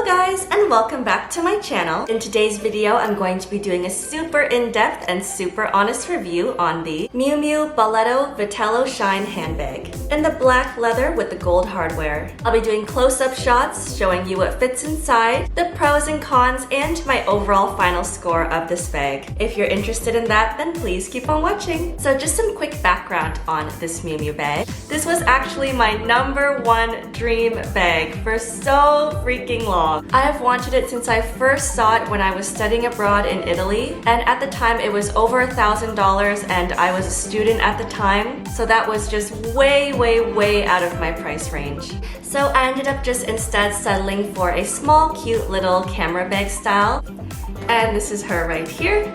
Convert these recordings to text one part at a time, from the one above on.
guys, and welcome back to my channel. In today's video, I'm going to be doing a super in-depth and super honest review on the Miu Miu Bauletto Vitello Shine handbag in the black leather with the gold hardware. I'll be doing close-up shots showing you what fits inside, the pros and cons, and my overall final score of this bag. If you're interested in that, then please keep on watching. So just some quick background on this Miu Miu bag. This was actually my #1 dream bag for so freaking long. I have wanted it since I first saw it when I was studying abroad in Italy, and at the time it was over $1,000 and I was a student at the time, so that was just way out of my price range. So I ended up just instead settling for a small cute little camera bag style, and this is her right here.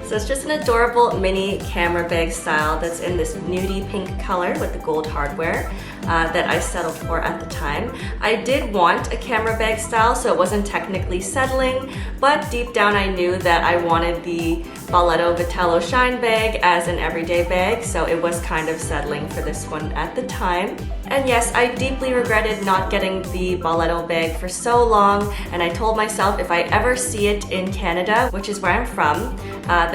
So it's just an adorable mini camera bag style that's in this nudie pink color with the gold hardware that I settled for at the time. I did want a camera bag style, so it wasn't technically settling, but deep down I knew that I wanted the Bauletto Vitello Shine bag as an everyday bag, so it was kind of settling for this one at the time. And yes, I deeply regretted not getting the Bauletto bag for so long, and I told myself if I ever see it in Canada, which is where I'm from,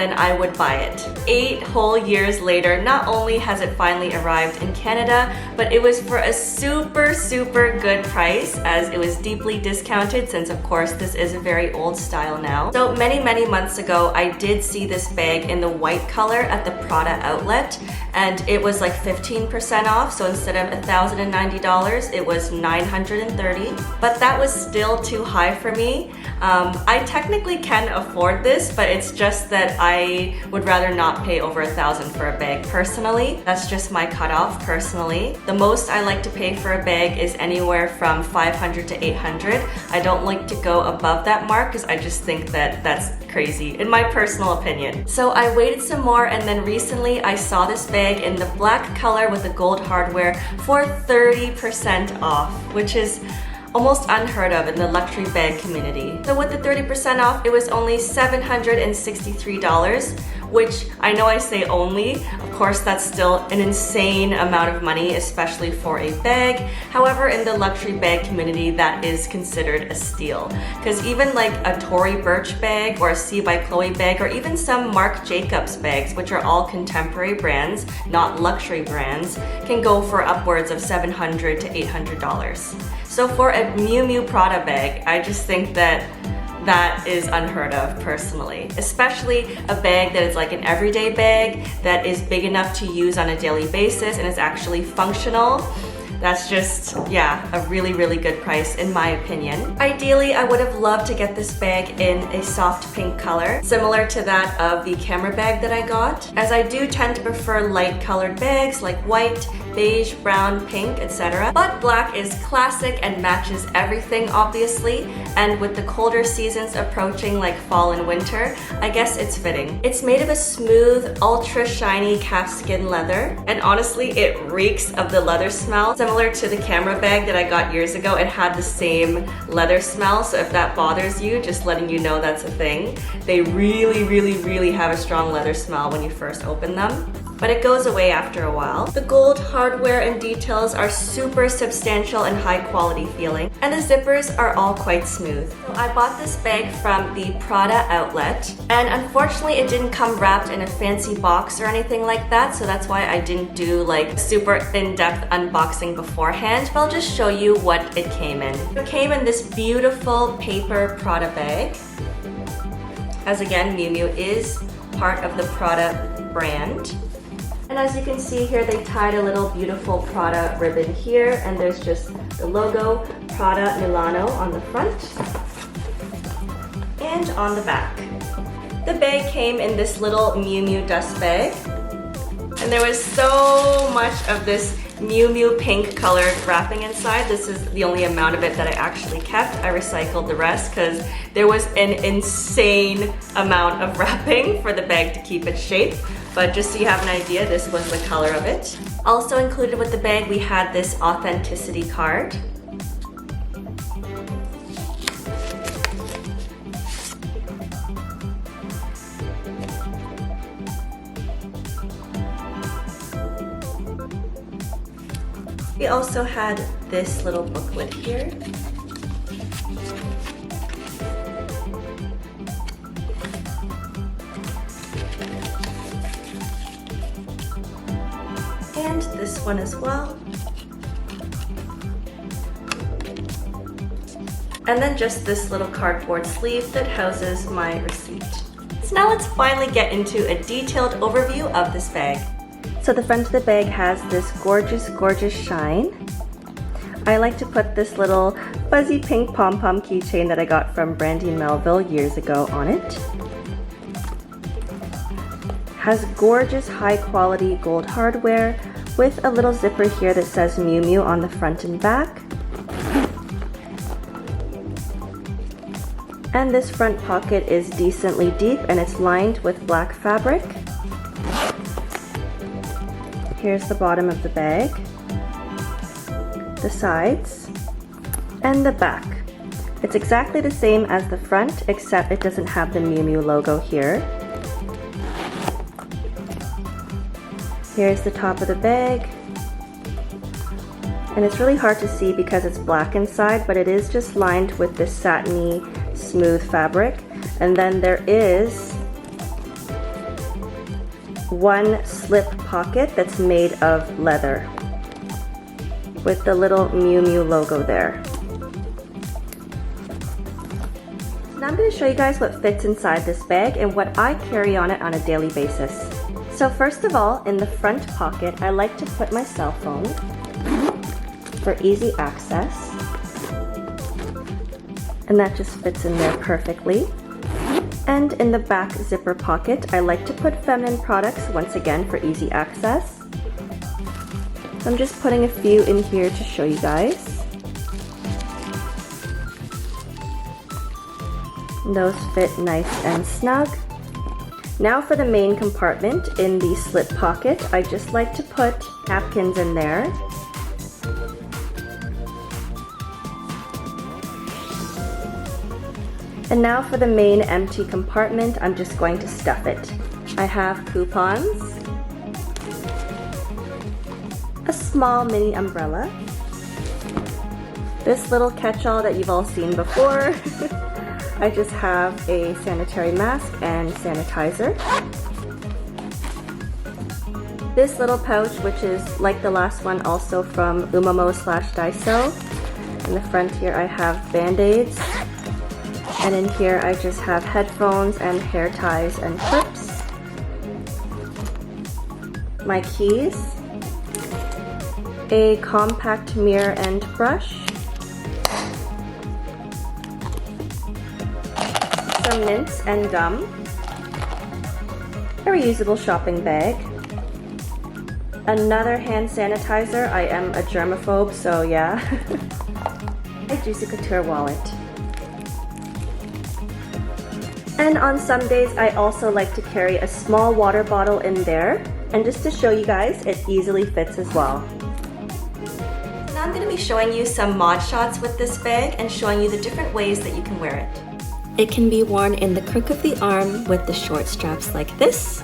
then I would buy it. 8 whole years later, not only has it finally arrived in Canada, but it was for a super good price, as it was deeply discounted since of course this is a very old style now. So many months ago, I did see this bag in the white color at the Prada outlet, and it was like 15% off, so instead of $1,090, it was $930, but that was still too high for me. I technically can afford this, but it's just that I would rather not pay over $1,000 for a bag personally. That's just my cutoff personally. The most I like to pay for a bag is anywhere from $500 to $800. I don't like to go above that mark because I just think that that's crazy, in my personal opinion. So I waited some more, and then recently I saw this bag in the black color with the gold hardware for 30% off, which is almost unheard of in the luxury bag community. So with the 30% off, it was only $763, which I know I say only. Of course, that's still an insane amount of money, especially for a bag. However, in the luxury bag community, that is considered a steal. Because even like a Tory Burch bag or a C by Chloe bag, or even some Marc Jacobs bags, which are all contemporary brands, not luxury brands, can go for upwards of $700 to $800. So for a Miu Miu Prada bag, I just think that that is unheard of personally. Especially a bag that is like an everyday bag that is big enough to use on a daily basis and is actually functional. That's just, yeah, a really good price in my opinion. Ideally, I would have loved to get this bag in a soft pink color, similar to that of the camera bag that I got, as I do tend to prefer light colored bags like white, beige, brown, pink, etc. But black is classic and matches everything, obviously, and with the colder seasons approaching like fall and winter, I guess it's fitting. It's made of a smooth, ultra shiny calfskin leather, and honestly, it reeks of the leather smell. Similar to the camera bag that I got years ago, it had the same leather smell, so if that bothers you, just letting you know that's a thing. They really have a strong leather smell when you first open them, but it goes away after a while. The gold hardware and details are super substantial and high quality feeling, and the zippers are all quite smooth. So I bought this bag from the Prada outlet, and unfortunately it didn't come wrapped in a fancy box or anything like that, so that's why I didn't do like super in-depth unboxing beforehand, but I'll just show you what it came in. It came in this beautiful paper Prada bag, as again, Miu Miu is part of the Prada brand. And as you can see here, they tied a little beautiful Prada ribbon here, and there's just the logo Prada Milano on the front and on the back. The bag came in this little Miu Miu dust bag, and there was so much of this Miu Miu pink colored wrapping inside. This is the only amount of it that I actually kept. I recycled the rest because there was an insane amount of wrapping for the bag to keep its shape. But just so you have an idea, this was the color of it. Also included with the bag, we had this authenticity card. We also had this little booklet here. this one as well. And then just this little cardboard sleeve that houses my receipt. So now let's finally get into a detailed overview of this bag. So the front of the bag has this gorgeous, gorgeous shine. I like to put this little fuzzy pink pom-pom keychain that I got from Brandy Melville years ago on it. Has gorgeous high quality gold hardware with a little zipper here that says Miu Miu on the front and back. And this front pocket is decently deep and it's lined with black fabric. Here's the bottom of the bag, the sides, and the back. It's exactly the same as the front, except it doesn't have the Miu Miu logo here. Here's the top of the bag. And it's really hard to see because it's black inside, but it is just lined with this satiny, smooth fabric. And then there is one slip pocket that's made of leather with the little Miu Miu logo there. Now I'm going to show you guys what fits inside this bag and what I carry on it on a daily basis. So first of all, in the front pocket, I like to put my cell phone for easy access. And that just fits in there perfectly. And in the back zipper pocket, I like to put feminine products once again for easy access. So I'm just putting a few in here to show you guys. Those fit nice and snug. Now for the main compartment, in the slip pocket, I just like to put napkins in there. And now for the main empty compartment, I'm just going to stuff it. I have coupons, a small mini umbrella, this little catch-all that you've all seen before. I just have a sanitary mask and sanitizer. This little pouch, which is like the last one, also from Umamo/Daiso. In the front here I have Band-Aids. And in here I just have headphones and hair ties and clips. My keys. A compact mirror and brush. Some mints and gum. A reusable shopping bag. Another hand sanitizer. I am a germaphobe, so yeah. A Juicy Couture wallet. And on some days, I also like to carry a small water bottle in there. And just to show you guys, it easily fits as well. Now I'm going to be showing you some mod shots with this bag and showing you the different ways that you can wear it. It can be worn in the crook of the arm with the short straps like this.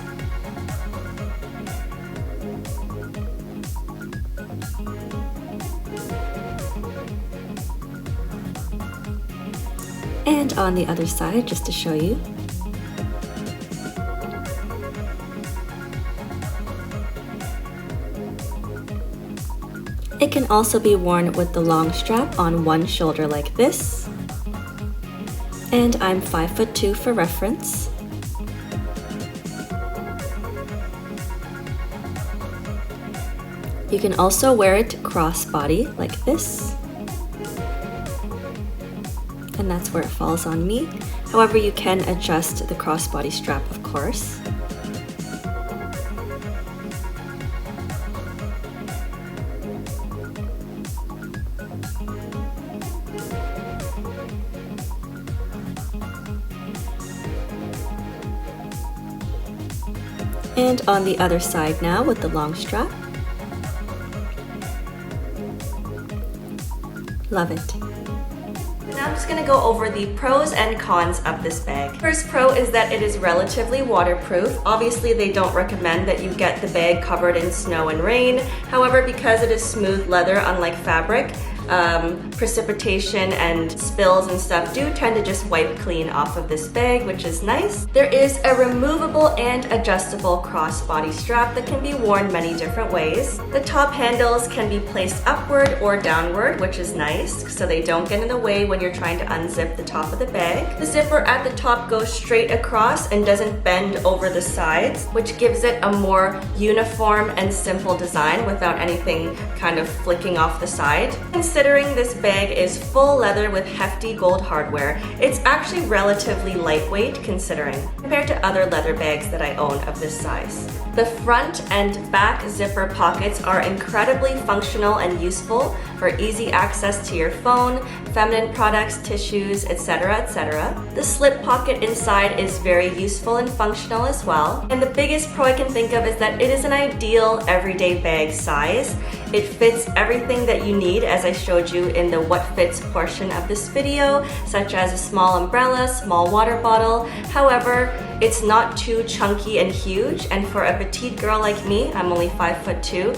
And on the other side, just to show you. It can also be worn with the long strap on one shoulder like this. And I'm 5'2" for reference. You can also wear it crossbody like this. And that's where it falls on me. However, you can adjust the crossbody strap, of course. And on the other side now with the long strap. Love it. Now I'm just going to go over the pros and cons of this bag. First pro is that it is relatively waterproof. Obviously they don't recommend that you get the bag covered in snow and rain. However, because it is smooth leather unlike fabric, precipitation and spills and stuff do tend to just wipe clean off of this bag, which is nice. There is a removable and adjustable crossbody strap that can be worn many different ways. The top handles can be placed upward or downward, which is nice, so they don't get in the way when you're trying to unzip the top of the bag. The zipper at the top goes straight across and doesn't bend over the sides, which gives it a more uniform and simple design without anything kind of flicking off the side. Considering this bag is full leather with hefty gold hardware, it's actually relatively lightweight considering, compared to other leather bags that I own of this size. The front and back zipper pockets are incredibly functional and useful for easy access to your phone, feminine products, tissues, etc., etc. The slip pocket inside is very useful and functional as well. And the biggest pro I can think of is that it is an ideal everyday bag size. It fits everything that you need, as I showed you in the what fits portion of this video, such as a small umbrella, small water bottle. However, it's not too chunky and huge, and for a petite girl like me, I'm only 5'2",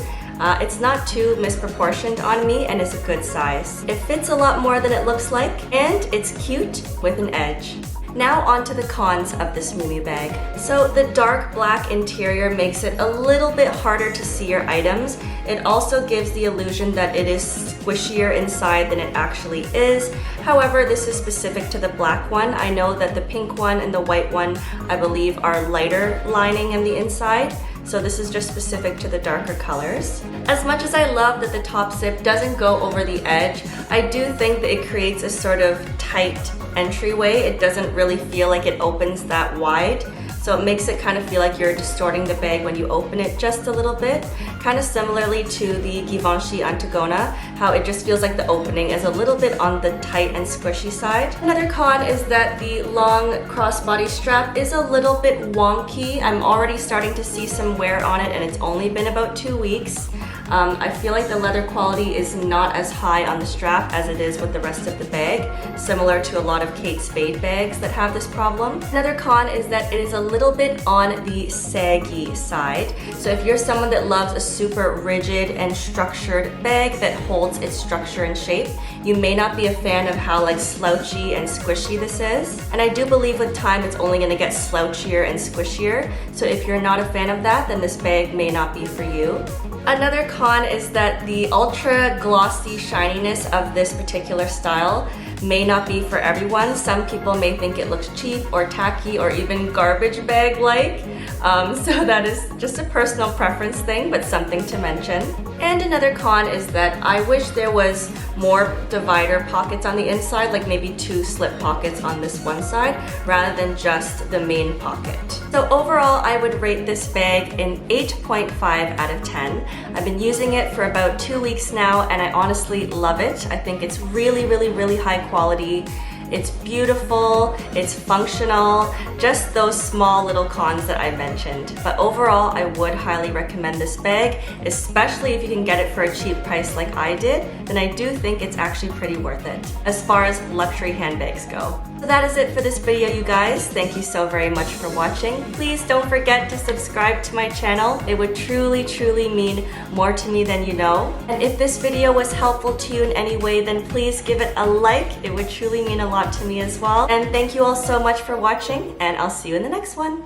it's not too misproportioned on me and is a good size. It fits a lot more than it looks like, and it's cute with an edge. Now on to the cons of this Miu Miu bag. So the dark black interior makes it a little bit harder to see your items. It also gives the illusion that it is squishier inside than it actually is. However, this is specific to the black one. I know that the pink one and the white one, I believe, are lighter lining in the inside. So this is just specific to the darker colors. As much as I love that the top zip doesn't go over the edge, I do think that it creates a sort of tight entryway. It doesn't really feel like it opens that wide. So it makes it kind of feel like you're distorting the bag when you open it just a little bit. Kind of similarly to the Givenchy Antigona, how it just feels like the opening is a little bit on the tight and squishy side. Another con is that the long crossbody strap is a little bit wonky. I'm already starting to see some wear on it, and it's only been about 2 weeks. I feel like the leather quality is not as high on the strap as it is with the rest of the bag, similar to a lot of Kate Spade bags that have this problem. Another con is that it is a little bit on the saggy side. So if you're someone that loves a super rigid and structured bag that holds its structure and shape, you may not be a fan of how like slouchy and squishy this is. And I do believe with time it's only going to get slouchier and squishier. So if you're not a fan of that, then this bag may not be for you. Another con is that the ultra glossy shininess of this particular style may not be for everyone. Some people may think it looks cheap or tacky or even garbage bag-like. So that is just a personal preference thing, but something to mention. And another con is that I wish there was more divider pockets on the inside, like maybe 2 slip pockets on this one side, rather than just the main pocket. So overall, I would rate this bag an 8.5 out of 10. I've been using it for about 2 weeks now, and I honestly love it. I think it's really, really, really high quality. It's beautiful, it's functional, just those small little cons that I mentioned. But overall, I would highly recommend this bag, especially if you can get it for a cheap price like I did, then I do think it's actually pretty worth it, as far as luxury handbags go. So that is it for this video, you guys. Thank you so very much for watching. Please don't forget to subscribe to my channel. It would truly, truly mean more to me than you know. And if this video was helpful to you in any way, then please give it a like. It would truly mean a lot to me as well. And thank you all so much for watching, and I'll see you in the next one.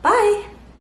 Bye!